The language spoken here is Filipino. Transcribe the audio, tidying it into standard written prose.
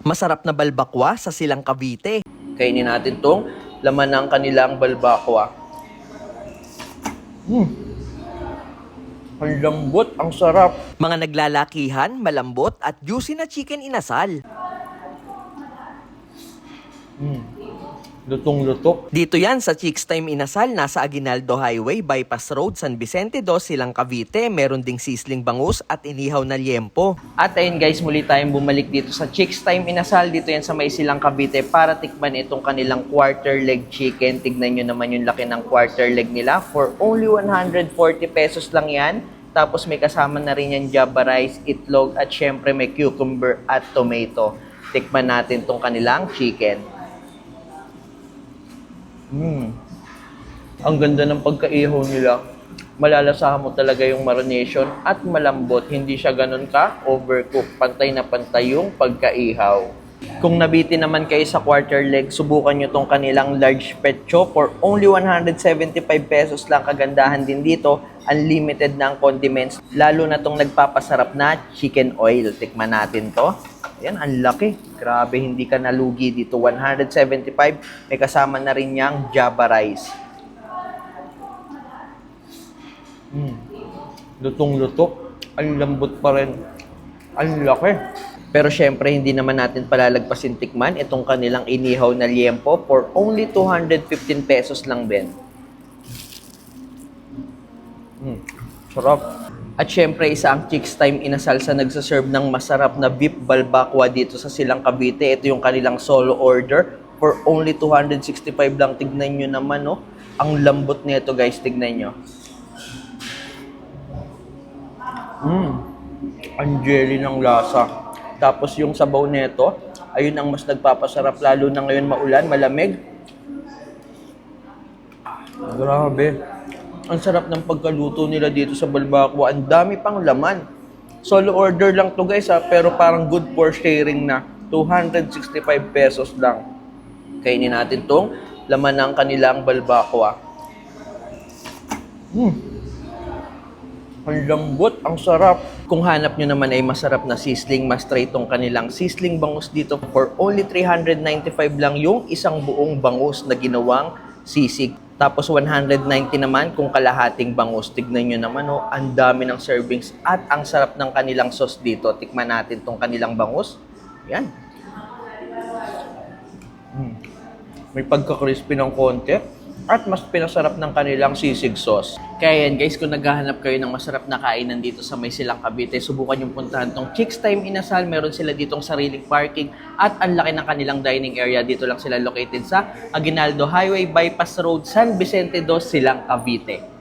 Masarap na balbakwa sa Silang Cavite. Kainin natin tong laman ng kanilang balbakwa. Ang lambot, ang sarap. Mga naglalakihan, malambot at juicy na chicken inasal. Lutong-lutok. Dito yan sa Chicks Time Inasal, nasa Aguinaldo Highway, Bypass Road, San Vicente 2, Silang Cavite. Meron ding sisling bangus at inihaw na liempo. At ayun guys, muli tayong bumalik dito sa Chicks Time Inasal. Dito yan sa may Silang Cavite para tikman itong kanilang quarter leg chicken. Tignan nyo naman yung laki ng quarter leg nila. For only 140 pesos lang yan. Tapos may kasama na rin yan java rice, itlog at syempre may cucumber at tomato. Tikman natin itong kanilang chicken. Ang ganda ng pagkaihaw nila. Malalasahan mo talaga yung marination at malambot. Hindi siya ganun ka overcook. Pantay na pantay yung pagkaihaw. Kung nabitin naman kayo sa quarter leg, subukan nyo tong kanilang large pecho for only 175 pesos lang. Kagandahan din dito, unlimited na ang condiments. Lalo na tong nagpapasarap na chicken oil. Tikman natin to. Ayan, ang laki. Grabe, hindi ka nalugi dito. 175, may kasama na rin niyang java rice. Lutong-lutok. Ang lambot pa rin. Ang laki. Pero syempre, hindi naman natin palalagpasin tikman itong kanilang inihaw na liempo for only 215 pesos lang din. Sarap. At syempre, isa ang Chicks Time Inasal sa nagsaserve ng masarap na beef balbakwa dito sa Silang Cavite. Ito yung kanilang solo order for only 265 lang. Tignan nyo naman, no? Ang lambot nito, guys. Tignan nyo. Ang jelly ng lasa. Tapos yung sabaw nito, ayun ang mas nagpapasarap. Lalo na ngayon maulan, malamig. Grabe. Ang sarap ng pagkaluto nila dito sa balbakwa. Ang dami pang laman. Solo order lang to guys pero parang good for sharing na. 265 pesos lang. Kainin natin tong laman ng kanilang balbakwa. Ang lambot, ang sarap. Kung hanap nyo naman ay masarap na sisling, mas try itong kanilang sisling bangus dito. For only 395 lang yung isang buong bangus na ginawang sisig. Tapos 190 naman kung kalahating bangus. Tignan nyo naman, oh, ang dami ng servings at ang sarap ng kanilang sauce dito. Tikman natin tong kanilang bangus. Yan. May pagka-crispy ng konti at mas pinasarap ng kanilang sisig sauce. Kaya yan guys, kung naghahanap kayo ng masarap na kainan dito sa may Silang Cavite, subukan yung puntahan tong Chicks Time Inasal. Meron sila ditong sariling parking at ang laki ng kanilang dining area. Dito lang sila located sa Aguinaldo Highway, Bypass Road, San Vicente 2, Silang Cavite.